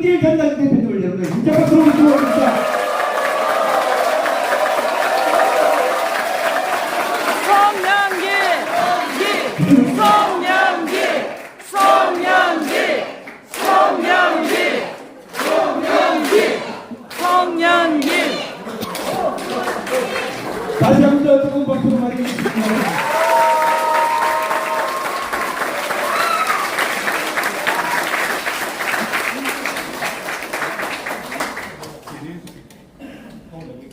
전당 대표님을 여러분 진짜 박수로 모십니다. 성년기 다시 한번 뜨거운 박수로 맞이해주십니다.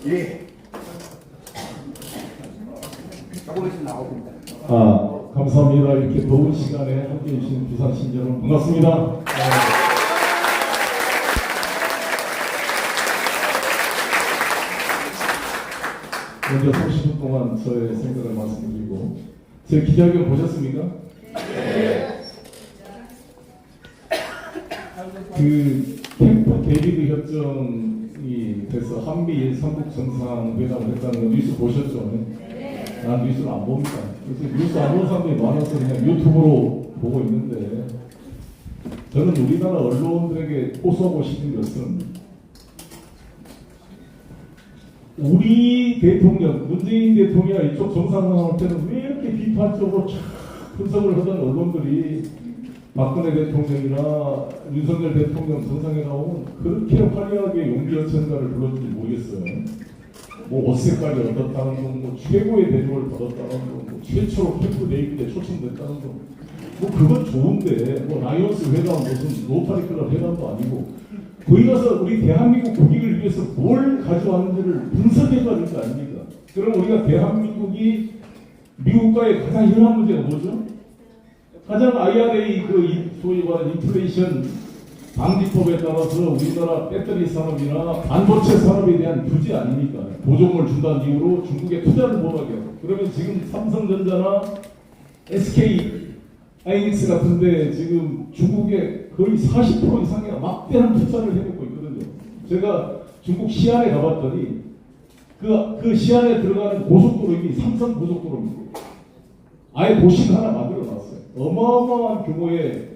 예. 조금씩 나옵니다. 감사합니다. 이렇게 더운 시간에 함께해 주신 부산 신여러분 반갑습니다. 먼저 30분 동안 저의 생각을 말씀드리고, 제 기자회견 보셨습니까? 네. 그 캠프 데이비드 협정이 돼서 한미일 삼국 정상회담을 했다는 거 뉴스 보셨죠? 난 뉴스를 안 봅니다. 그래서 뉴스 안 보는 사람들이 많아서 그냥 유튜브로 보고 있는데, 저는 우리나라 언론들에게 호소하고 싶은 것은, 우리 대통령, 문재인 대통령이 이쪽 정상회담할 때는 왜 이렇게 비판적으로 쫙 분석을 하던 언론들이 박근혜 대통령이나 윤석열 대통령 정상회담 오면 그렇게 화려하게 용기어천가를 불렀는지 모르겠어요. 뭐 옷 색깔이 어떻다는 거, 뭐 최고의 대접을 받았다는 거, 뭐 최초로 캠프 데이비드에 초청됐다는 거, 뭐 그건 좋은데 뭐 라이온스 회담 무슨 로타리 클럽 회담도 아니고 거기 가서 우리 대한민국 국익을 위해서 뭘 가져왔는지를 분석해봐야 될 거 아닙니까? 그럼 우리가 대한민국이 미국과의 가장 현안 문제가 뭐죠? 가장 IRA 소위 말하는 인플레이션 방지법에 따라서 우리나라 배터리 산업이나 반도체 산업에 대한 규제 아닙니까? 보조금을 준다는 이유로 중국에 투자를 못하게 하고, 그러면 지금 삼성전자나 SK 하이닉스 같은데 지금 중국에 거의 40% 이상의 막대한 투자를 해놓고 있거든요. 제가 중국 시안에 가봤더니 그 시안에 들어가는 고속도로 이미 삼성 고속도로입니다. 아예 도심 하나 만들어 놨어요. 어마어마한 규모의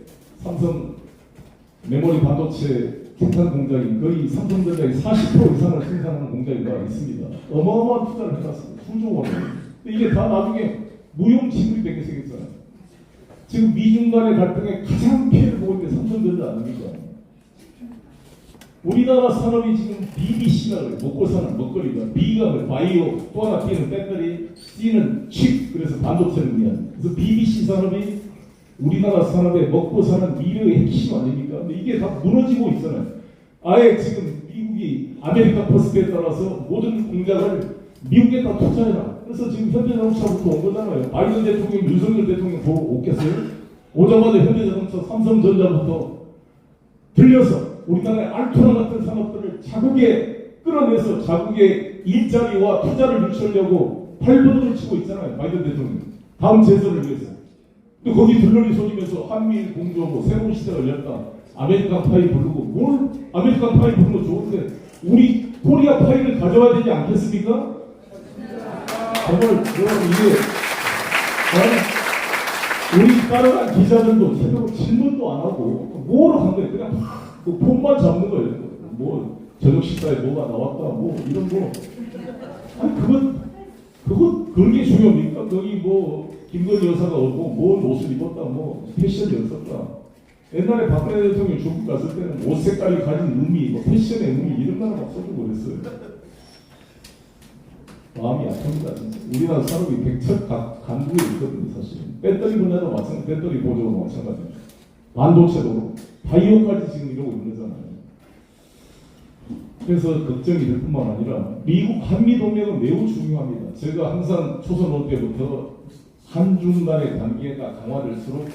삼성 메모리 반도체 생산 공장이 거의 삼성전자의 40% 이상을 생산하는 공장이 있습니다. 어마어마한 투자를 해놨습니다. 수조 원을. 근데 이게 다 나중에 무용지물이 되게 생겼잖아요. 지금 미중 간의 갈등에 가장 피해를 보고 있는 게 삼성전자 아닙니까? 우리나라 산업이 지금 BBC가 그래요. 먹고 사는 먹거리가. B가 그래요. 바이오, 또 하나 B는 배터리, C는 칩, 그래서 반도체를 위한. 그래서 BBC 산업이 우리나라 산업에 먹고 사는 미래의 핵심 아닙니까? 근데 이게 다 무너지고 있잖아요. 아예 지금 미국이 아메리카 퍼스트에 따라서 모든 공장을 미국에다 투자해라. 그래서 지금 현대자동차부터 온 거잖아요. 바이든 대통령, 윤석열 대통령 보고 오겠어요? 오자마자 현대자동차, 삼성전자부터 들려서 우리나라의 알토나 같은 산업들을 자국에 끌어내서 자국의 일자리와 투자를 유치하려고 팔버둥을 치고 있잖아요. 바이든 대통령. 다음 재선을 위해서. 또 거기 들러리 쏘면서 한미일 공조 뭐 새로운 시대가 열렸다. 아메리칸 파이 부르고, 뭘 아메리칸 파이 부르는 거 좋은데 우리 코리아 파이를 가져와야 되지 않겠습니까? 정말 이게 우리 따라간 기자들도 제대로 질문도 안 하고 뭐로 간 거예요? 그냥 그 폰만 잡는 거예요. 뭐 저녁 식사에 뭐가 나왔다 뭐 이런 거. 아니 그건 게 중요합니까? 거기 뭐 김건희 여사가 오고 뭔 옷을 입었다 뭐 패션이 없었다. 옛날에 박근혜 대통령이 중국 갔을 때는 옷 색깔이 가진 의미, 뭐 패션의 의미 이런 거는 막 써주고 그랬어요. 마음이 아픕니다. 진짜. 우리나라 산업이 백척 간부에 있거든요. 사실 배터리 분야도 마찬가지, 배터리 보조도 마찬가지입니다. 반도체도 바이오까지 지금 이러고 있는 거잖아요. 그래서 걱정이 될 뿐만 아니라 미국 한미 동맹은 매우 중요합니다. 제가 항상 초선 올 때부터 한중 간의 관계가 강화될수록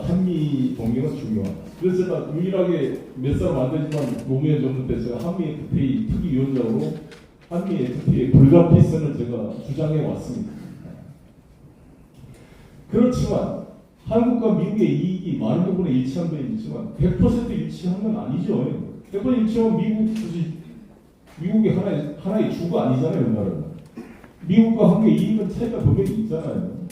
한미 동맹은 중요하다. 그래서 제가 유일하게 몇 사람 안 되지만 노무현 정부 때 제가 한미 FTA 특위위원장으로 한미 FTA 불가피성을 제가 주장해 왔습니다. 그렇지만 한국과 미국의 이익이 많은 부분에 일치한 건 있지만 100% 일치한 건 아니죠. 100% 일치하면 미국이 하나의 주가 아니잖아요. 우리나라는. 미국과 한국의 이익은 차이가 분명히 있잖아요.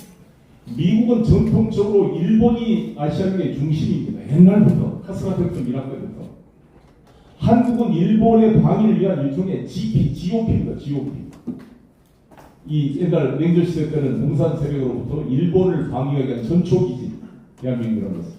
미국은 전통적으로 일본이 아시아의 중심입니다. 옛날부터 카스가택 이락때부터 한국은 일본의 방위를 위한 일종의 GOP입니다. GOP. 이 옛날 냉전 시대 때는 공산 세력으로부터 일본을 방위하기 위한 전초기지 대한민국이라는 것은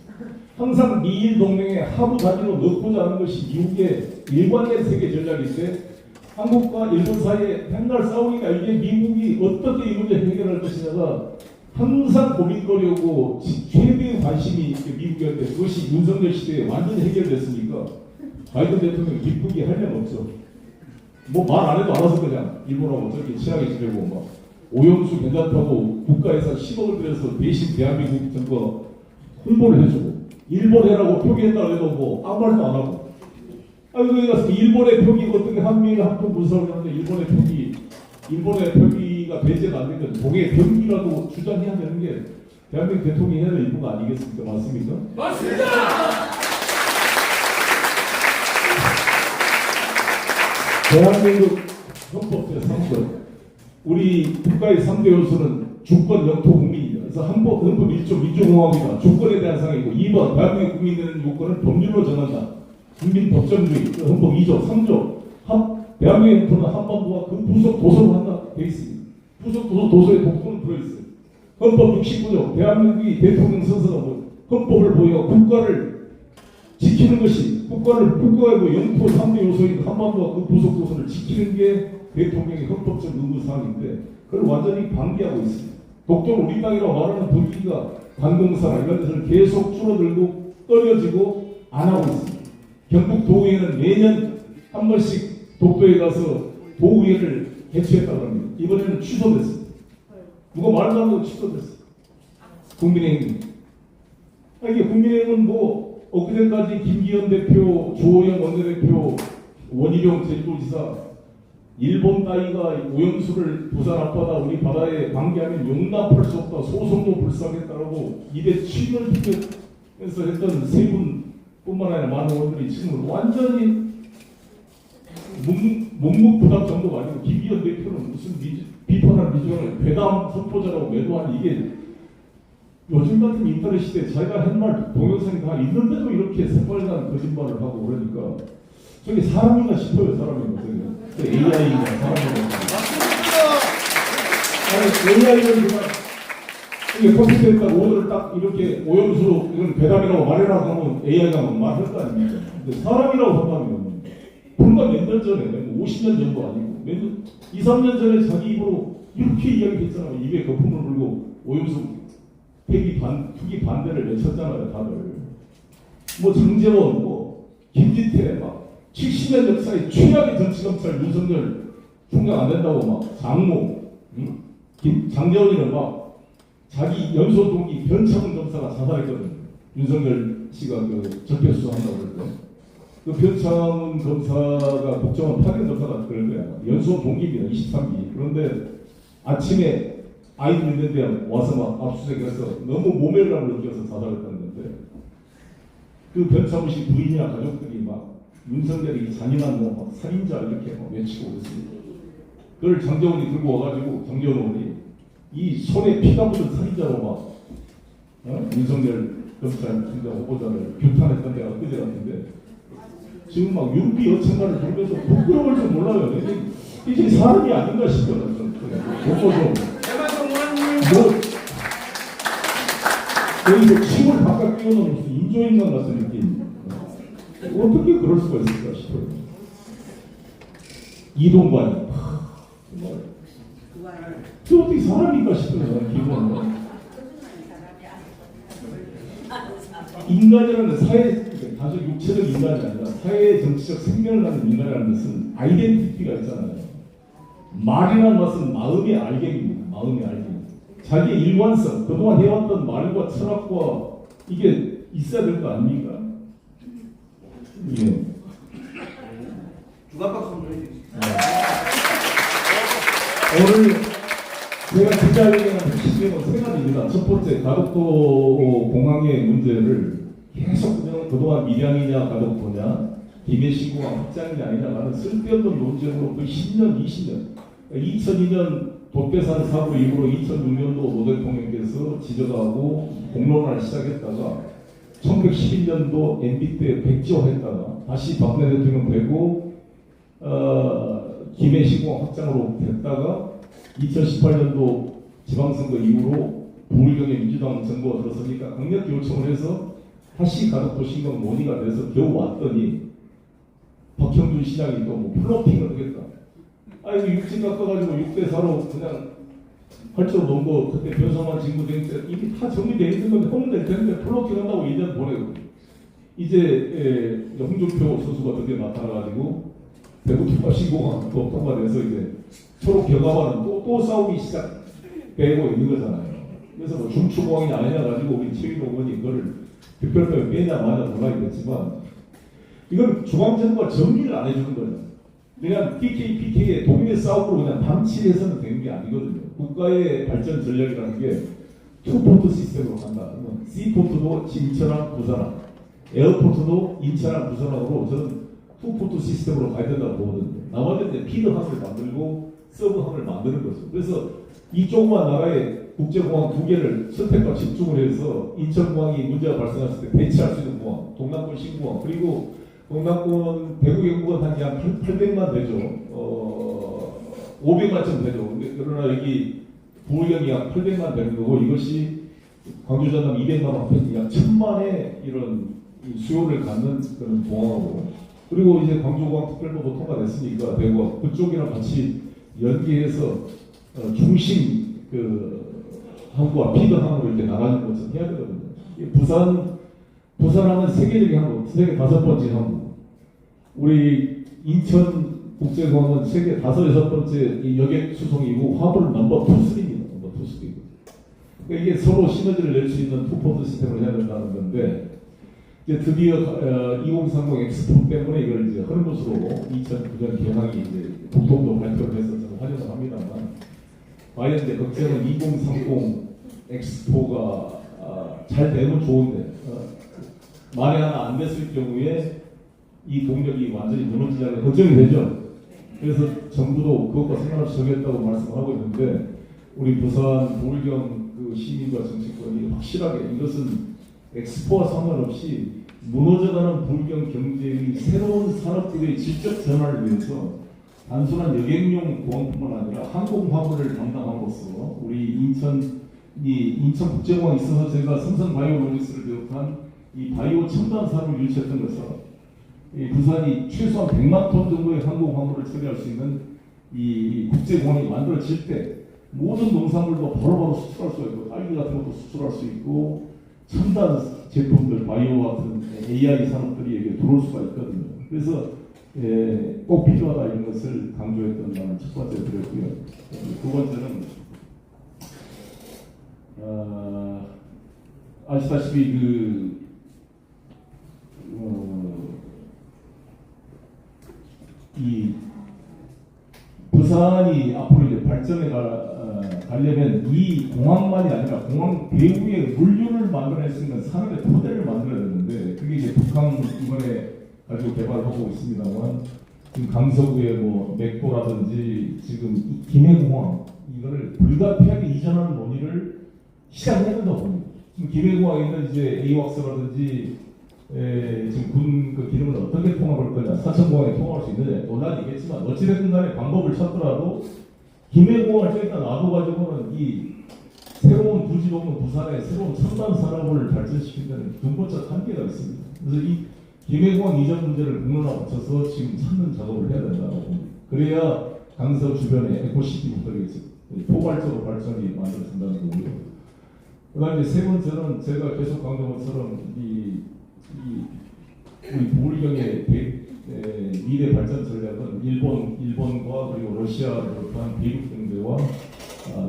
항상 미일 동맹의 하부 단위로 넣고자 하는 것이 미국의 일관된 세계 전략인데 한국과 일본 사이에 맨날 싸우니까 이게 미국이 어떻게 이 문제 해결할 것이냐가 항상 고민거리고 최대의 관심이 미국이었는데 그것이 윤석열 시대에 완전히 해결됐으니까 바이든 대통령 기쁘게 할 면 없죠. 뭐 말 안 해도 알아서 그냥 일본하고 저렇게 친하게 지내고 막 오염수 괜찮다고 국가에서 10억을 들여서 대신 대한민국 정부가 홍보를 해주고 일본 해라고 표기했다고 해도 뭐 아무 말도 안 하고 거기 가서 일본의 표기 어떻게 한미일 합동 분석을 하는데 일본의 표기가 배제가 안 되면 동해 표기라도 주장해야 되는 게 대한민국 대통령이 해야 될 일부가 아니겠습니까? 맞습니까? 맞습니다. 대한민국 헌법 제3조 우리 국가의 3대 요소는 주권, 영토, 국민이다. 그래서 헌법 1조 민주공화국이다. 주권에 대한 상황이고 2번 대한민국 국민의 요건을 법률로 정한다. 국민 법정주의 헌법 2조, 3조 대한민국의 영토는 한반도와 그 부속 도서로 한다. 돼 있습니다. 부속 도서의 독도는 들어있어요. 헌법 69조 대한민국이 대통령 선서가 헌법을 보여 국가를 지키는 것이 국가의 영토 3대 요소인 한반도와 그 부속 도서를 지키는 게 대통령의 헌법적 의무사항인데 그걸 완전히 방기하고 있습니다. 독도를 우리 땅이라고 말하는 분위기가 관공사나 이런 데서는 계속 줄어들고 떨어지고 안 하고 있습니다. 경북 도의회는 매년 한 번씩 독도에 가서 도의회를 개최했다고 합니다. 이번에는 취소됐습니다. 누가 말도 안 하고 취소됐어요. 국민의힘. 이게 국민의힘은 뭐 엊그제까지 김기현 대표, 주호영 원내대표, 원희룡 제주도지사 일본 따위가 오염수를 부산 앞바다 우리 바다에 방기하면 용납할 수 없다. 소송도 불사하겠다라고 입에 침을 튀겨서 했던 세 분뿐만 아니라 많은 의원들이 지금 완전히 묵묵부답 정도가 아니고 김기현 대표는 무슨 비판한 미주를 괴담 선포자라고 매도한 이게 요즘 같은 인터넷 시대에 자기가 한 말 동영상이 다 있는데도 이렇게 새빨간 거짓말을 하고 그러니까 저게 사람인가 싶어요. 사람인가 AI인가 사람인가 아니 AI는 그냥 이게 컴퓨터에다 오늘을 딱 이렇게 오염수 이건 괴담이라고 말해라 하면 AI가 말할 거 아닙니까? 근데 사람이라고 한다면 불과 몇 년 전에 50년 전도 아니고 몇 년, 2, 3년 전에 자기 입으로 이렇게 이야기했잖아요. 입에 거품을 불고 오염수 투기 반대를 외쳤잖아요. 다들 뭐 장제원 김진태 막 70년 역사의 최악의 정치검찰 윤석열 총장 안 된다고 막 장모 장제원이는 막 자기 연소 동기 변창훈 검사가 자살했거든요. 윤석열 씨가 그 적폐 수사한다고 그랬거든요. 그 변창훈 검사가 국정원 파견 검사가 그럴 거야. 연소 동기입니다. 23기. 그런데 아침에 아이들 있는데 와서 막 압수수색해서 너무 모멸감을 느껴서 자살했다는 건데 그 변창훈 씨 부인이나 가족들이 막 윤석열이 잔인한 막 살인자 이렇게 막 외치고 그랬습니다. 그걸 장제원이 들고 와가지고 장제원 의원이 이 손에 피가 묻은 살인자로 막 윤석열 검찰총장 후보자를 규탄했던 데가 그제 같은데 지금 막 윤비 여천가를 부르면서 부끄러울 줄 몰라요. 이게 사람이 아닌가 싶어요. 여기서 침을 바깥 끼워놓은 무슨 인조인간 같은 느낌. 어떻게 그럴 수가 있을까 싶어요. 이동관. 저 어떻게 사람인가 싶어요. 저는 기분은. 인간이라는 사회, 단순히 육체적 인간이 아니라 사회 정치적 생명을 갖는 인간이라는 것은 아이덴티티가 있잖아요. 말이라는 것은 마음의 알갱입니다. 마음의 알갱. 자기의 일관성, 그동안 해왔던 말과 철학과 이게 있어야 될 거 아닙니까? 예. 주간박수 한번 해주세요. 오늘 제가 기자회견을 핵심은 세 가지입니다. 첫 번째, 가덕도 공항의 문제를 계속 그동안 밀양이냐 가덕도냐 김해시구가 확장이 아니냐라는 쓸데없는 논쟁으로 거의 10년, 20년 2002년 도태산 사고 이후로 2006년도 노 대통령께서 지적하고 공론화를 시작했다가 1911년도 MB 때 백지화 했다가 다시 박근혜 대통령 되고 김해시공항 확장으로 됐다가 2018년도 지방선거 이후로 부울경에 민주당 정부가 들어서니까 강력히 요청을 해서 다시 가덕도 신경 논의가 돼서 겨우 왔더니 박형준 시장이 또 뭐 플로팅을 하겠다. 아이고 육지 깎아가지고 6대4로 그냥 할줄 놓은 거 그때 변성환 진구된 때 이게 다 정리되어 있는 건데 허문될 텐데 플로팅 한다고 예전 보내고 이제 홍준표 선수가 드디어 나타나가지고 대구 통합신공항 또 통과돼서 이제 서로 경합하는 또 싸우기 시작되고 있는 거잖아요. 그래서 뭐 중추공항이 아니냐 가지고 우리 최민호 의원이 이거를 특별법에 빼냐 마냐 논란이 됐지만 이건 중앙정부가 정리를 안 해주는 거죠. 그냥 PK의 동일의 싸움으로 그냥 방치해서는 되는 게 아니거든요. 국가의 발전 전략이라는 게 투포트 시스템으로 간다. C포트도 인천항, 부산항, 에어포트도 인천항, 부산항으로 저는 투포트 시스템으로 가야 된다고 보거든요. 나머지는 피드항을 만들고 서브항을 만드는 거죠. 그래서 이 조그만 나라에 국제공항 2개를 선택과 집중을 해서 인천공항이 문제가 발생했을 때 대체할 수 있는 공항, 동남권 신공항, 그리고 동남권 대구 경부가 한 800만 되죠. 500만 점 되죠. 그러나 여기 부울경이 약 800만 되는 거고 이것이 광주 전남 200만 원, 약 1000만의 이런 수요를 갖는 그런 공항으로 그리고 이제 광주공항 특별법도 통과됐으니까 대구가 그쪽이랑 같이 연계해서 중심 그 항구와 피드항으로 이렇게 나가는 것을 해야 되거든요. 부산하면 세계적인 항구, 세계 5번째 항구. 우리 인천 국제공항은 세계 5, 6번째 여객 수송이고 화물 넘버 2입니다. 넘버 2입니다. 그러니까 이게 서로 시너지를 낼 수 있는 투포트 시스템을 해야 된다는 건데 이제 드디어 2030 엑스포 때문에 이걸 이제 하는 것으로 2009년 개항이 이제 국토부도 발표를 해서 저는 환영을 합니다만 과연 이제 걱정은 2030 엑스포가 잘 되면 좋은데 만에 하나 안 됐을 경우에 이 동력이 완전히 무너지자는 걱정이 되죠. 그래서 정부도 그것과 상관없이 정했다고 말씀을 하고 있는데 우리 부산 부울경 그 시민과 정치권이 확실하게 이것은 엑스포와 상관없이 무너져가는 부울경 경제의 새로운 산업들의 질적 전환을 위해서 단순한 여객용 공항뿐만 아니라 항공 화물을 담당함으로써 우리 인천국제공항에 있어서 제가 삼성바이오로직스를 비롯한 이 바이오 첨단 산업을 유치했던 것처럼 이 부산이 최소한 100만 톤 정도의 항공 화물을 처리할 수 있는 이 국제공항이 만들어질 때 모든 농산물도 바로바로 수출할 수가 있고 딸기 같은 것도 수출할 수 있고 첨단 제품들 바이오 같은 AI 산업들이 여기에 들어올 수가 있거든요. 그래서 꼭 필요하다 이런 것을 강조했던 나는 첫 번째 드렸고요. 두 번째는 아시다시피 이 부산이 앞으로 이제 발전해 가려면 이 공항만이 아니라 공항 배후에 물류를 만들어낼 수 있는 산업의 토대를 만들어야 되는데 그게 이제 북한 이번에 가지고 개발하고 있습니다만 지금 강서구에 뭐 맥도라든지 지금 김해공항 이거를 불가피하게 이전하는 논의를 시작해야 된다고 봅니다. 지금 김해공항에 있는 이제 에이왁스라든지 지금 군 그 기름을 어떻게 통합할 거냐, 사천공항에 통합할 수 있느냐 논란이 있겠지만 어찌됐든 간에 방법을 찾더라도 김해공항을 저기다 놔둬가지고는 이 새로운 부지가 없는 부산의 새로운 첨단 산업을 발전시키는 데는 근본적 한계가 있습니다. 그래서 이 김해공항 이전 문제를 국론화 붙여서 지금 찾는 작업을 해야 된다고 봅니다. 그래야 강서 주변에 에코시티부터 포괄적으로 발전이 만들어진다는 거고요. 그다음에 세 번째는 제가 계속 강조한 것처럼 우리 부울경의 미래 발전 전략은 일본과 그리고 러시아를 비롯한 대륙 경제와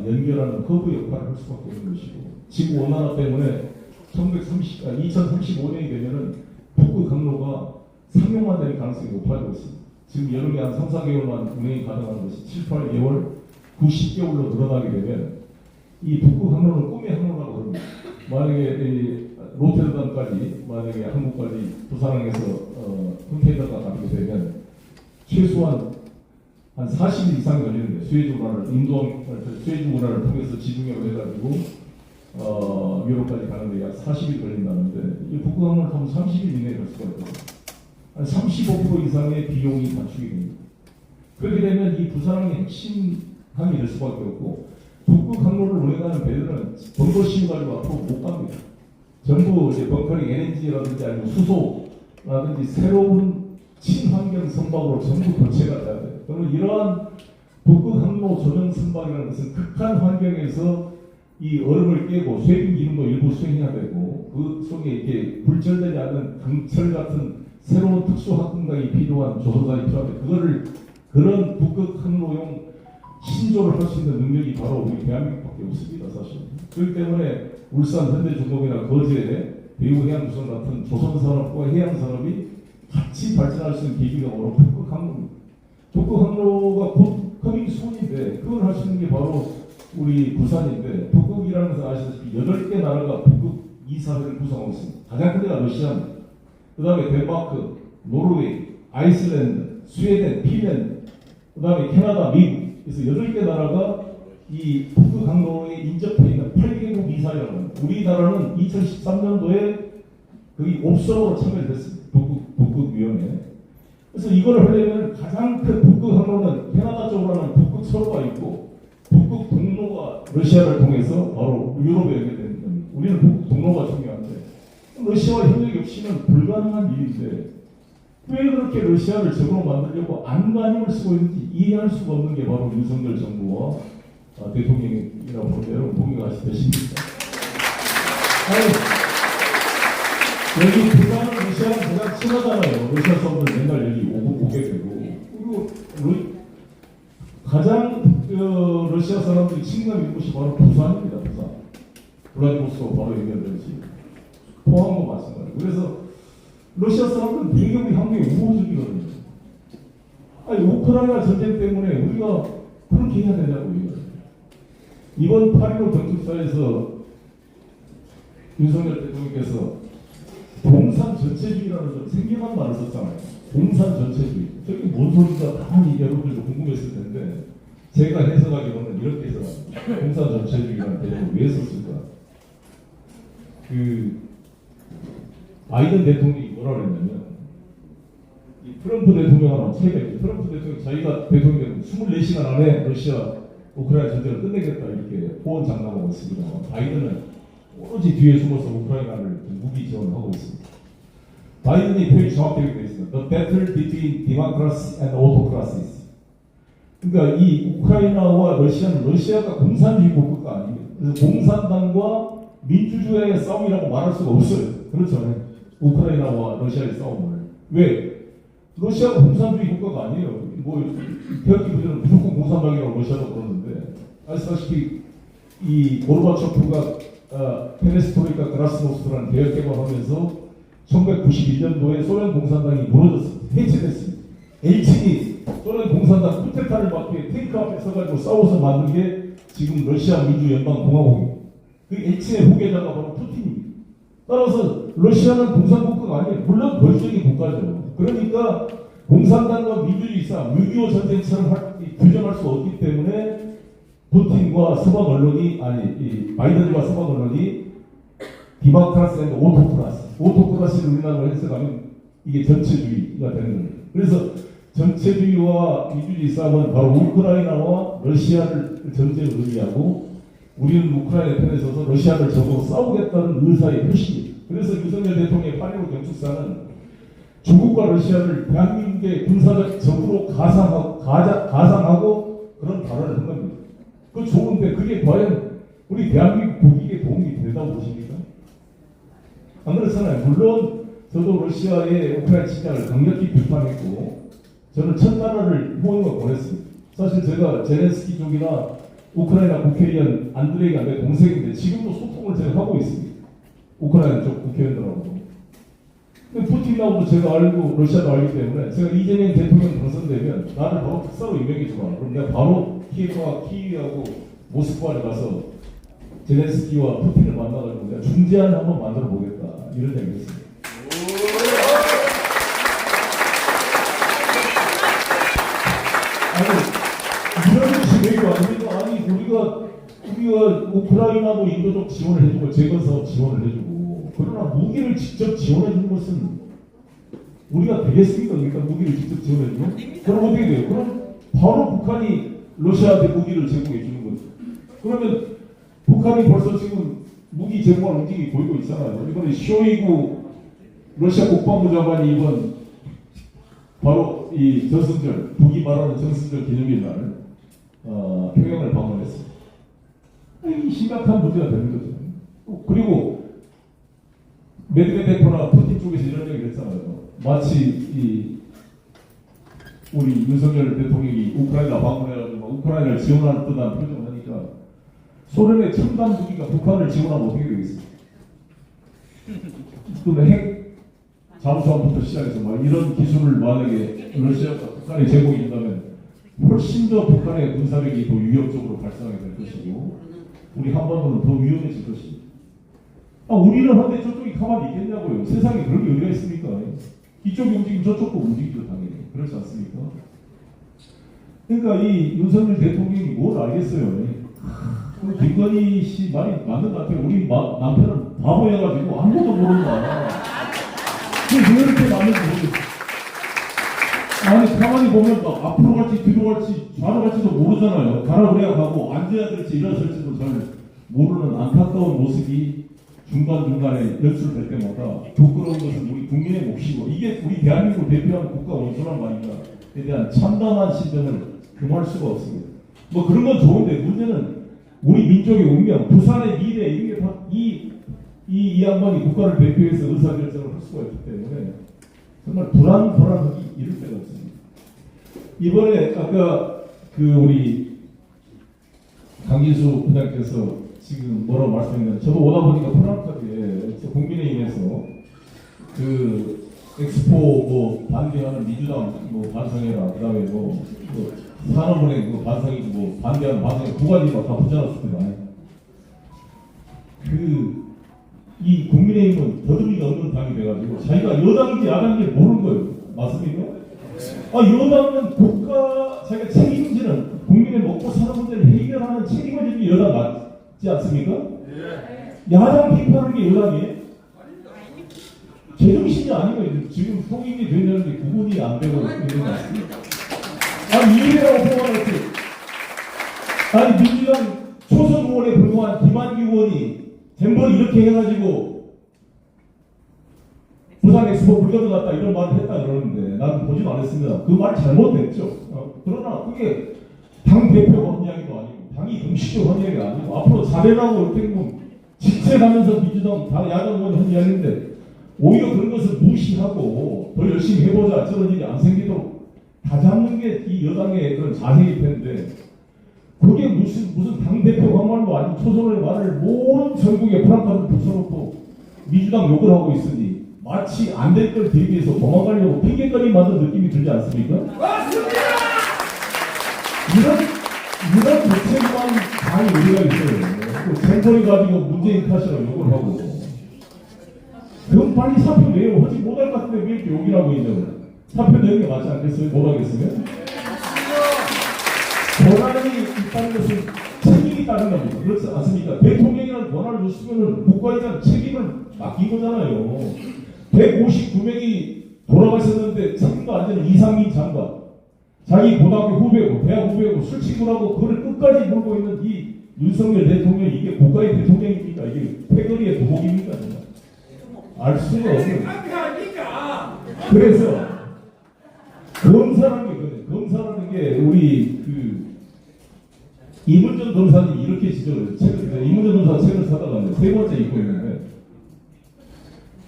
연결하는 허브 역할을 할 수밖에 없는 것이고 지구 온난화 때문에 2035년이 되면은 북극 항로가 상용화 될 가능성이 높아지고 있습니다. 지금 여름에 한 3, 4개월만 운행이 가능한 것이 7, 8개월, 9, 10개월로 늘어나게 되면 이 북극 항로는 꿈의 항로라고 합니다. 만약에 로테르담까지 만약에 한국까지 부산항에서 컨테이너가 가게 되면 최소한 한 40일 이상 걸리는데 수에즈 운하를 통해서 지중해로 해가지고 유럽까지 가는데 약 40일 걸린다는데 이 북극 항로를 타면 30일 이내에 갈 수가 있거든요. 한 35% 이상의 비용이 단축이 됩니다. 그렇게 되면 이 부산항의 핵심 항이 될 수밖에 없고 북극 항로를 운행하는 배들은 벙커 씌워가지고 앞으로 못 갑니다. 전부 이제 벙커링 LNG라든지 아니면 수소라든지 새로운 친환경 선박으로 전부 교체가 돼야 돼요. 그러면 이러한 북극 항로 전용 선박이라는 것은 극한 환경에서 이 얼음을 깨고 쇠빙 기능도 일부 수행해야 되고 그 속에 이렇게 불절되지 않는 강철 같은 새로운 특수 합금강이 필요한 조선산이 필요한데 그런 북극 항로용 신조를 할 수 있는 능력이 바로 우리 대한민국밖에 없습니다, 사실. 그렇기 때문에 울산 현대중공이나 거제, 대우해양조선 같은 조선산업과 해양산업이 같이 발전할 수 있는 계기가 바로 북극 항로입니다. 북극 항로가 곧 커밍 순인데 그걸 할 수 있는 게 바로 우리 부산인데 북극이라는 것은 아시다시피 8개 나라가 북극 이사회를 구성하고 있습니다. 가장 큰 데가 러시아입니다. 그 다음에 덴마크, 노르웨이, 아이슬란드, 스웨덴, 핀란드, 그 다음에 캐나다, 미국. 그래서 8개 나라가 이 북극 항로에 인접해 있는 8개국 이사회라고 합니다. 우리나라는 2013년도에 거의 옵서버로 참여를 했습니다. 북극위원회. 그래서 이걸 하려면 가장 큰 북극 항로는 캐나다 쪽으로 하는 북극 서로가 있고 북극 동로가 러시아를 통해서 바로 유럽에 연결되는 겁니다. 우리는 북극 동로가 중요한데 러시아와 협력이 없이는 불가능한 일인데 왜 그렇게 러시아를 적으로 만들려고 안간힘을 쓰고 있는지 이해할 수가 없는 게 바로 윤석열 정부와 대통령이라고 보는데 여러분 동의가 되십니까? 여기 부산은 러시아랑 가장 친하잖아요. 러시아 사람들 맨날 여기 오게 되고 그리고 가장 러시아 사람들이 친근감 있는 곳이 바로 부산입니다. 부산. 블라디보스토크 바로 연결되지. 포항도 마찬가지고. 그래서 러시아 사람들은 되게 우리 한국에 우호적이거든요. 아니 우크라이나 전쟁 때문에 우리가 그렇게 해야 되냐고 이번 8.15 경축사에서 윤석열 대통령께서 공산 전체주의라는 좀 생경한 말을 썼잖아요. 공산 전체주의. 저게 뭔 소리인가 가만히 여러분들도 궁금했을 텐데 제가 해석하기로는 이렇게 해석합니다. 공산 전체주의라는 개념을 왜 썼을까? 바이든 대통령이 뭐라 그랬냐면 이 트럼프 대통령하고 차이가 있죠. 트럼프 대통령 자기가 대통령이 되면 24시간 안에 러시아 우크라이나 전쟁을 끝내겠다 이렇게 호언장담하고 있습니다. 바이든은 오로지 뒤에 숨어서 우크라이나를 무기 지원하고 있습니다. 바이든이 표현이 정확하게 되어 있습니다. The battle between democracy and autocracies. 그러니까 이 우크라이나와 러시아는 러시아가 공산주의 국가가 아닙니다. 그래서 공산당과 민주주의의 싸움이라고 말할 수가 없어요. 그렇죠. 우크라이나와 러시아의 싸움을. 왜? 러시아가 공산주의 국가가 아니에요. 태극기부들은 무조건 공산당이라고 러시아도 그러는데 아시다시피 이 고르바초프가 페레스토리카 그라스노스트라는 대역 개발하면서 1991년도에 소련 공산당이 무너졌습니다. 해체됐습니다. 엘친이 소련 공산당 쿠데타를 막기 위해 탱크 앞에 서가지고 싸워서 만든 게 지금 러시아 민주연방공화국입니다. 그 엘친의 후계자가 바로 푸틴입니다. 따라서 러시아는 공산국가가 아니에요. 물론 벌적인 국가죠. 그러니까 공산당과 민주주의 싸움, 6.25 전쟁처럼 규정할 수 없기 때문에 푸틴과 서방 언론이 바이든과 서방 언론이 디마크라스 앤 오토크라시를 우리나라로 해석하면 이게 전체주의가 되는 거예요. 그래서 전체주의와 민주주의 싸움은 바로 우크라이나와 러시아를 전제로 의미하고 우리는 우크라이나 편에 서서 러시아를 적으로 싸우겠다는 의사의 표시입니다. 그래서 윤석열 대통령의 8.15 경축사는 중국과 러시아를 대한민국의 군사적 적으로 가상하고 그런 발언을 한 겁니다. 그거 좋은데 그게 과연 우리 대한민국 국익에 도움이 된다고 보십니까? 안 그렇잖아요. 물론 저도 러시아의 우크라이나 침략을 강력히 비판했고 저는 첫나라를 후원과 보냈습니다. 사실 제가 제렌스키 쪽이나 우크라이나 국회의원 안드레이가 내 동생인데 지금도 소통을 제가 하고 있습니다. 우크라이나 쪽 국회의원들하고. 근데 푸틴하고도 제가 알고 러시아도 알기 때문에 제가 이재명 대통령 당선되면 나를 바로 특사로 임명해주라. 그럼 내가 바로 키이우하고 모스크바를 가서 제렌스키와 푸틴을 만나가지고 내가 중재안을 한번 만들어 보겠다 이런 얘기를 했습니다. 아니 이런 것이 왜 아닙니까? 아니 우리 우크라이나도 인도적 지원을 해주고 재건사업 지원을 해주고 그러나 무기를 직접 지원해주는 것은 우리가 되겠습니까? 그러니까 무기를 직접 지원해주면 그럼 어떻게 돼요? 그럼 바로 북한이 러시아한테 무기를 제공해 주는 거죠. 그러면 북한이 벌써 지금 무기 제공할 움직임이 보이고 있잖아요. 이번에 쇼이구 러시아 국방부 장관이 이번 바로 이 저승절, 북이 말하는 저승절 기념일 날 평양을 방문했습니다. 이 심각한 문제가 되는 거죠. 그리고 메드베데프나 푸틴 쪽에서 이런 얘기를 했잖아요. 마치 이 우리 윤석열 대통령이 우크라이나 방문해가지고 우크라이나를 지원하는 듯한 표정을 하니까 소련의 첨단 무기가 북한을 지원하면 어떻게 되겠습니까? 그러면 핵 잠수함부터 시작해서 막 이런 기술을 만약에 러시아가 북한에 제공이 된다면 훨씬 더 북한의 군사력이 더 위협적으로 발생하게 될 것이고 우리 한반도는 더 위험해질 것입니다. 우리는 한데 저쪽이 가만히 있겠냐고요. 세상에 그런 게 어디가 있습니까? 이쪽이 움직이면 저쪽도 움직이죠 당연히. 그렇지 않습니까? 그러니까 이 윤석열 대통령이 뭘 알겠어요. 김건희 씨 말이 맞는 것 같아요. 우리 남편은 바보여가지고 아무것도 모른다. 왜 이렇게 맞는지 모르겠어요. 아니 가만히 보면 막 앞으로 갈지 뒤로 갈지 좌로 갈지도 모르잖아요. 가라 그래야 가고 앉아야 될지 일어설지도 잘 모르는 안타까운 모습이 중간중간에 연출될 때마다 부끄러운 것은 우리 국민의 몫이고 이게 우리 대한민국을 대표하는 국가 원수란말인가에 대한 참담한 시선을 금할 수가 없습니다. 뭐 그런 건 좋은데 문제는 우리 민족의 운명, 부산의 미래 이게 다 이 양반이 국가를 대표해서 의사결정을 할 수가 있기 때문에 정말 불안하기 이를 데가 없습니다. 이번에 아까 그 우리 강기수 부장께서 지금 뭐라고 말씀했는데 저도 오다 보니까 프랑스에 국민의힘에서 그 엑스포 뭐 반대하는 민주당 뭐 반성해라 그다음에 뭐 산업은행 그 반성이고 뭐 반대하는 반성이 두 가지가 다 붙여놨습니다. 이 국민의힘은 더듬이가 없는 당이 돼가지고 자기가 여당인지 야당인지 모르는 거예요. 맞습니까? 여당은 국가 자기가 책임지는 국민의 먹고 사는 문제를 해결하는 책임을 지는 게 여당 맞지 않습니까? 야당 비판하는 게 여당이에요? 제정신이 아니고 지금 성인이 되는데 구분이 안 되고 있는 것 같습니다. 이해라고 생각하지. 민주당 초선 의원에 불과한 김한기 의원이 잼버리 이렇게 해가지고 부산 엑스포 불가능하다 이런 말을 했다 그러는데 나는 보진 않았습니다. 그 말이 잘못됐죠. 그러나 그게 당 대표가 한 이야기도 아니고 당이 공식적으로 한 이야기가 아니고 앞으로 잘해라고 이렇게 뭐 직책하면서 민주당 당 야당 의원이 한 이야기인데 오히려 그런 것을 무시하고 더 열심히 해보자 저런 일이 안 생기도록 다잡는 게 이 여당의 그런 자세일 텐데 그게 무슨 당대표 한 말도 아니고 초선의 말을 온 전국에 프랑카드 붙여놓고 민주당 욕을 하고 있으니 마치 안 될 걸 대비해서 도망가려고 핑계거리 만든 느낌이 들지 않습니까? 맞습니다! 이런 대책만 당이 우리가 있어요. 잼버리 가지고 문재인 탓이라고 욕을 하고 그럼 빨리 사표 내요. 하지 못할 것 같은데 왜 이렇게 욕을 하고 있냐고. 사표 내는 게 맞지 않겠어요? 못하겠으면? 권한이 있다는 것은 책임이 있다는 겁니다. 그렇지 않습니까? 대통령이라는 권한을 줬으면 국가에 대한 책임을 맡긴 거잖아요. 159명이 돌아가셨는데 책임도 안 되는 이상민 장관. 자기 고등학교 후배고 대학 후배고 술 친구라고 그걸 끝까지 몰고 있는 이 윤석열 대통령 이게 국가의 대통령입니까? 이게 패거리의 도목입니까? 알 수가 없는. 그래서 검사라는 게 그래. 검사라는 게 우리 이문정 검사님이 이렇게 지적을 해요. 이문정 검사 책을 사다가 세 번째 읽고 있는데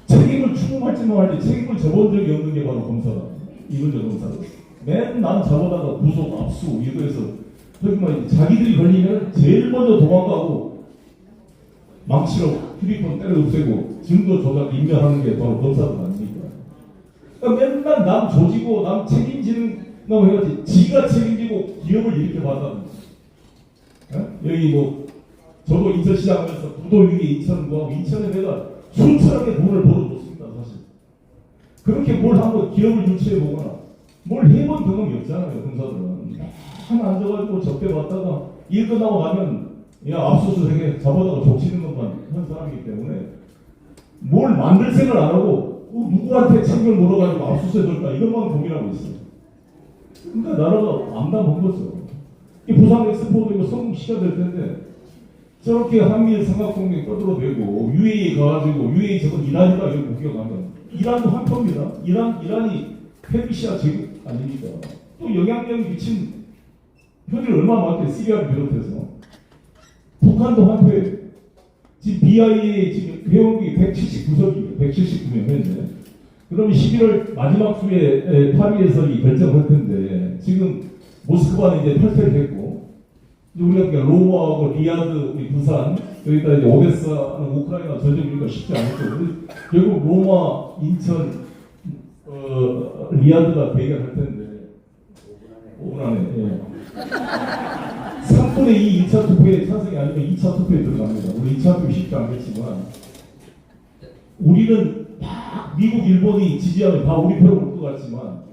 책임을 추궁할지 뭐할지 책임을 져본 적이 없는 게 바로 검사다. 이문정 검사. 맨날 잡아다가 구속, 압수 이거 해서 정말 자기들이 걸리면 제일 먼저 도망가고 망치로 휴대폰 때려 없애고 증거 조작 인멸하는 게 바로 검사도 아닙니까? 그러니까 맨날 남 조지고 남 책임지는 거 해야지 지가 책임지고 기업을 이렇게 받았다는 여기 뭐 저도 인천시장 하면서 부도위기 인천 뭐 인천에 내가 수천억의 돈을 벌어줬습니다 사실. 그렇게 뭘 한번 기업을 유치해 보거나 뭘 해본 경험이 없잖아요 검사들은. 한 앉아가지고 접대 받다가 일 끝나고 나면 그냥 압수수색에 잡아다가 족치는 것만 한 사람이기 때문에 뭘 만들 생각을 안 하고 누구한테 책임을 물어가지고 압수수색할까 이것만 고민하고 있어요. 그러니까 나라가 암담한 거죠. 이 부산 엑스포도 이거 성공시켜야 될 텐데 저렇게 한미일 삼각동맹 떠들어대고 UAE 가가지고 UAE 저건 이란이다 이거 공격하면 이란도 한편입니다. 이란이 페르시아 제국 아닙니까? 또 영향력이 미친 현실 얼마나 많대 시리아를 비롯해서 북한도 한패 지금 BIA 지금 회원국이 179석이에요. 179명 현재. 그러면 11월 마지막 주에 파리에서 이 결정을 할 텐데 지금 모스크바는 이제 탈퇴를 했고 우리가 그냥 로마하고 리야드, 우리 부산 여기다 이제 오데사는 우크라이나 전쟁이니까 쉽지 않겠죠. 결국 로마, 인천, 리야드가 대결할 텐데 5분 안에. 예. 3분의 2 2차 투표에 찬성이 아니면 2차 투표에 들어갑니다. 우리 2차 투표 쉽지 않겠지만 우리는 막 미국, 일본이 지지하면 다 우리 표로 올 것 같지만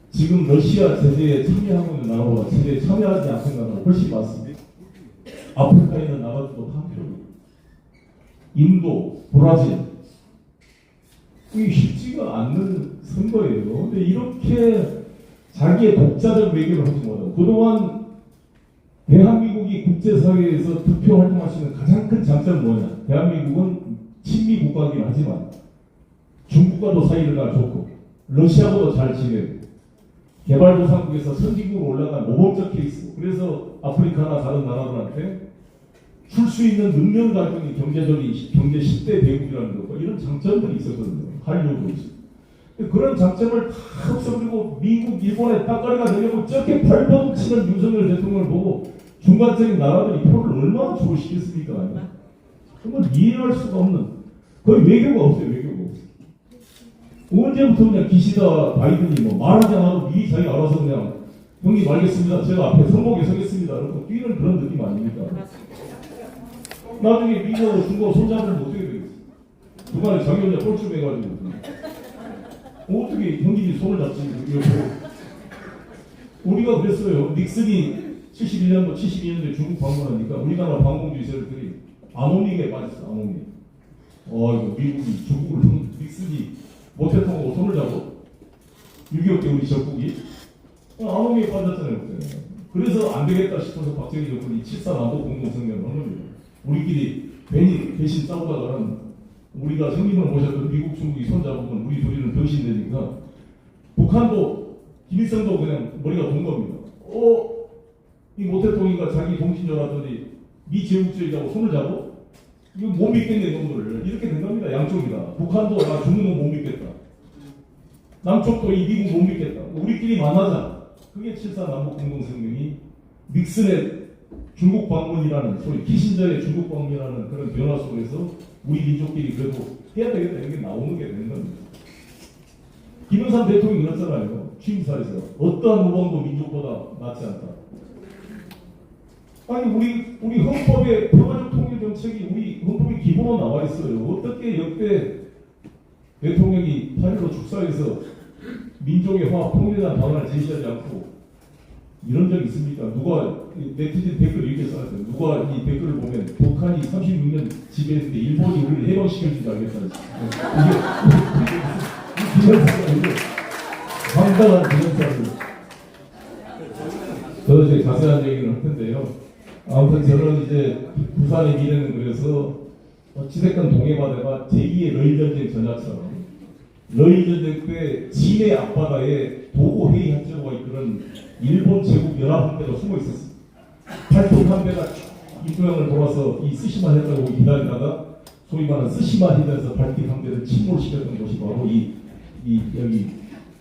지금 러시아 제재에 참여하고 있는 나라보다 제재에 참여하지 않는 나라가 훨씬 많습니다. 아프리카에는 나가지도 한 표. 인도, 브라질. 이게 쉽지가 않는 선거예요. 근데 이렇게 자기의 독자적 외교를 하지 못하고 그동안 대한민국이 국제사회에서 투표 활동할 수 있는 가장 큰 장점은 뭐냐? 대한민국은 친미 국가이긴 하지만 중국과도 사이가 좋고 러시아보다 잘 지내고 개발도상국에서 선진국으로 올라간 모범적 케이스. 그래서 아프리카나 다른 나라들한테 줄 수 있는 능력 가진 경제 10대 대국이라는 것과 이런 장점들이 있었거든요. 한류도 있어요. 그런 장점을 다 없애버리고 미국, 일본의 땅가리가 되려고 저렇게 발버둥치는 윤석열 대통령을 보고 중간적인 나라들이 표를 얼마나 주고시켰습니까? 정말 이해할 수가 없는 거의 외교가 없어요. 외교가 없어요. 언제부터 그냥 기시다 바이든이 뭐 말하지 않아도 미리 자기 알아서 그냥 형님 알겠습니다. 제가 앞에 선봉에 서겠습니다. 이러고 뛰는 그런 느낌 아닙니까? 나중에 미국하고 중국하고 손잡으면 어떻게 되겠어요? 중간에 자기 혼자 꼴찌해가지고 어떻게 형님이 손을 잡지? 이러고 우리가 그랬어요. 닉슨이 71년도, 72년도에 중국 방문하니까 우리나라 방공주 세력들이 암호미에 빠졌어. 암호미. 이거 미국이 중국을 닉슨이 모태통하고 손을 잡고 6.25때 우리 적국이 암호미에 빠졌잖아요. 그때. 그래서 안 되겠다 싶어서 박정희 정권이 7.4 남북 공동성명을 한 겁니다. 우리끼리 괜히 대신 싸우다가는 우리가 형님을 모셨던 미국, 중국이 손잡으면 우리 둘이는 병신되니까 북한도 김일성도 그냥 머리가 돈 겁니다. 이 모태통인가 자기 동신녀라더니 미제국주의자고 손을 잡고 이거 못 믿겠네 놈들을 이렇게 된 겁니다. 양쪽이다. 북한도 나 중국은 못 믿겠다. 남쪽도 이 미국 못 믿겠다. 우리끼리 만나자. 그게 7.4 남북 공동성명이 닉슨의 중국 방문이라는 소리, 키신저의 중국 방문이라는 그런 변화 속에서 우리 민족끼리 그래도 해야 되겠다 이게 나오는 게 되는 겁니다. 김영삼 대통령이 그랬잖아요. 취임사에서 어떠한 무방도 민족보다 낫지 않다. 아니 우리 헌법에 평화적 통일 정책이 우리 헌법의 기본으로 나와 있어요. 어떻게 역대 대통령이 8.15 축사에서 민족의 화합 통일에 대한 방안을 제시하지 않고 이런 적 있습니까? 누가 네티즌 댓글 이렇게 써놨어요. 누가 이 댓글을 보면 북한이 36년 지배했는데 일본이 우리를 해방시켜주지 않겠다. 이게 기념사가 이게 황당한 기념사를. 저도 이제 자세한 얘기를 할 텐데요. 아무튼 저는 이제 부산의 미래는 그래서 어찌됐건 동해바다가 제2의 러일전쟁 전야처럼 러일전쟁 때 진해 앞바다에 도고 회의 합작과 이끄는 일본 제국 연합함대가 숨어 있었습니다. 팔뚝 함대가 이구형을 돌아서 이 스시마 해전을 기다리다가 소위 말하는 스시마 해전에서 발틱 함대를 침몰시켰던 것이 바로 여기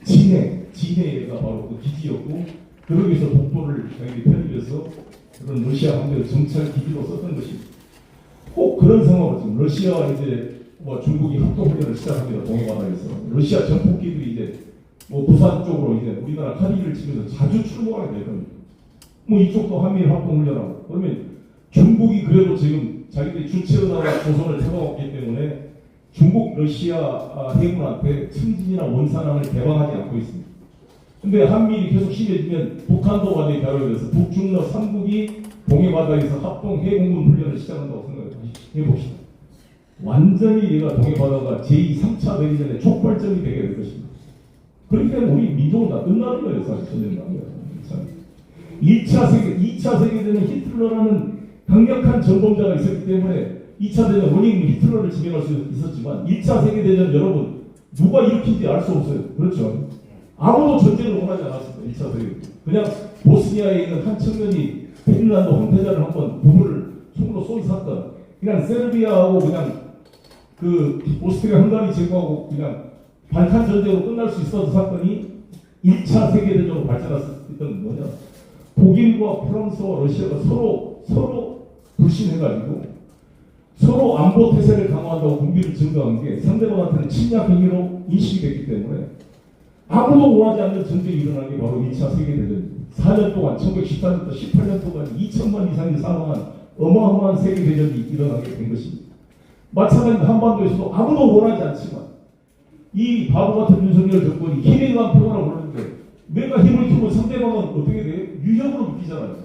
진해가 바로 그 기지였고 그러기 위해서 독도를 자기들이 편입해서 그런 러시아 함대를 정찰 기지로 썼던 것입니다. 꼭 그런 상황을 지금 러시아와 이제 중국이 합동훈련을 시작합니다. 동해바다에서 러시아 전폭기들이 이제 부산 쪽으로 이제 우리나라 카리를 치면서 자주 출몰하게 될 겁니다. 이쪽도 한미일 합동훈련하고 그러면 중국이 그래도 지금 자기들이 주체로 나라 조선을 잡아왔기 때문에 중국 러시아 해군한테 천진이나 원산항을 개방하지 않고 있습니다. 근데 한미일이 계속 심해지면 북한도 완전히 벼락이 돼서 북중러 3국이 동해바다에서 합동 해공군 훈련을 시작한다고 생각해봅시다. 완전히 얘가 동해바다가 제2, 3차 대전의 촉발점이 되게 될 것입니다. 그렇기 때문에 우리 민족은 다 끝나는 거예요. 사실 전쟁 2차 세계대전 히틀러라는 강력한 전범자가 있었기 때문에 2차 대전 원인은 히틀러를 지명할 수 있었지만 1차 세계대전 여러분 누가 일으킨지 알 수 없어요. 그렇죠? 아무도 전쟁을 원하지 않았습니다. 1차 세계대전. 그냥 보스니아에 있는 한 청년이 핀란드 황태자를 한번 부부를 총으로 쏜 사건. 그냥 세르비아하고 그냥 그 오스트리아 헝가리 제거하고 그냥 발칸 전쟁으로 끝날 수 있었던 사건이 1차 세계대전으로 발전했던 뭐냐? 독일과 프랑스와 러시아가 서로 불신해가지고 서로 안보 태세를 강화한다고 군비를 증가한 게 상대방한테는 침략 행위로 인식이 됐기 때문에 아무도 원하지 않는 전쟁이 일어난 게 바로 2차 세계대전입니다. 4년 동안 1914년부터 18년 동안 2천만 이상이 사망한 어마어마한 세계대전이 일어나게 된 것입니다. 마찬가지로 한반도에서도 아무도 원하지 않지만 이 바보 같은 윤석열 정권이 힘에 대한 평화를 원하는데 내가 힘을 키우면 상대방은 어떻게 돼요? 유형으로 느끼잖아요.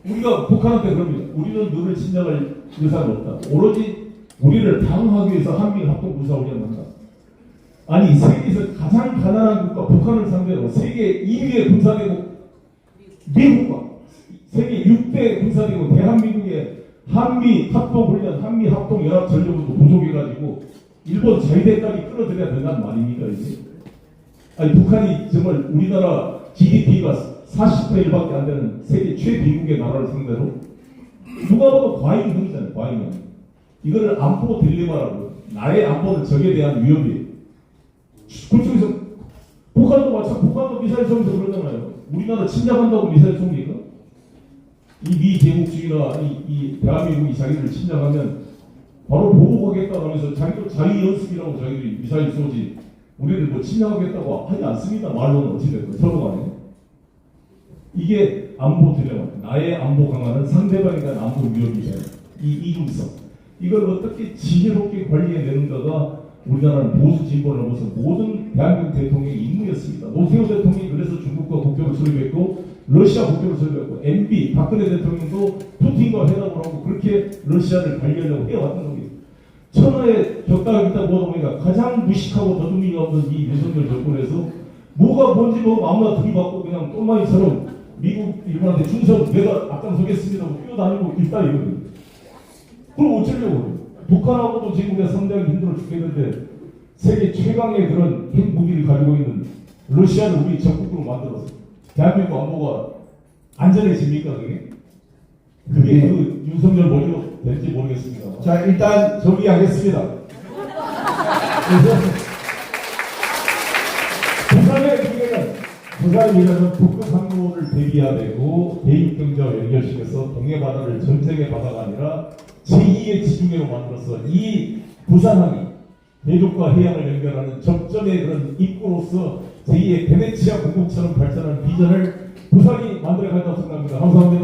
우리가 북한한테 그럽니다. 우리는 너를 침략할 의사가 없다. 오로지 우리를 방어하기 위해서 한미 합동 군사훈련을 한다. 아니 세계에서 가장 가난한 국가 북한을 상대로 세계 2위의 군사대국 미국과 세계 6대 군사대국 대한민국의 한미 합동훈련, 한미 합동 연합 전력으로 부족해가지고 일본 자위대까지 끌어들여야 된다는 말입니까 이제? 아니 북한이 정말 우리나라 GDP가 40분의 1밖에 안 되는 세계 최비국의 나라를 상대로 누가 봐도 과잉형이잖아요. 과잉형. 이거를 안보 딜레마라고. 나의 안보는 적에 대한 위협이에요. 그쪽에서 북한도 마찬가지. 북한도 미사일 쏘면서 그러잖아요. 우리나라 침략한다고 미사일 쏩니까? 이 미제국주의나 이 대한민국이 자기를 침략하면 바로 보복하겠다고 하면서 자기도 자위연습이라고 자기들이 미사일 쏘지 우리를 뭐 침략하겠다고 하지 않습니다. 말로는 어찌됐든 서로 간에. 이게 안보 딜레마. 나의 안보 강화는 상대방에 대한 안보 위협이 돼요. 이 이중성. 이걸 어떻게 지혜롭게 관리해내는가가 우리나라는 보수 진보를 넘어서 모든 대한민국 대통령의 임무였습니다. 노태우 대통령이 그래서 중국과 국교를 설립했고 러시아 국교를 설립했고 MB 박근혜 대통령도 푸틴과 회담을 하고 그렇게 러시아를 관리하려고 해왔던 겁니다. 천하의 격당을 있다 보다 보니까 가장 무식하고 더듬이가 없는 이 윤석열 정권에서 뭐가 뭔지 모르고 아무나 들이받고 그냥 똘마이처럼 미국, 일본한테 준성 내가 앞장서겠습니다 하고 뛰어다니고 있다 이거거든요. 그럼 어쩌려고 북한하고도 지금 우리가 상당히 힘들어 죽겠는데 세계 최강의 그런 핵무기를 가지고 있는 러시아를 우리 적국으로 만들어서 대한민국 안보가 안전해집니까 그게? 그게 그 윤석열 머리로 될지 모르겠습니다. 자, 일단 정리하겠습니다. 그래서 부산의 기회는 부산이라는 북극 항로를 대비해야 되고 대입경제와 연결시켜서 동해바다를 전쟁의 바다가 아니라 제2의 지중해로 만들어서 이 부산항이 대륙과 해양을 연결하는 접점의 그런 입구로서 제2의 베네치아 공국처럼 발전하는 비전을 부산이 만들어간다고 생각합니다. 감사합니다.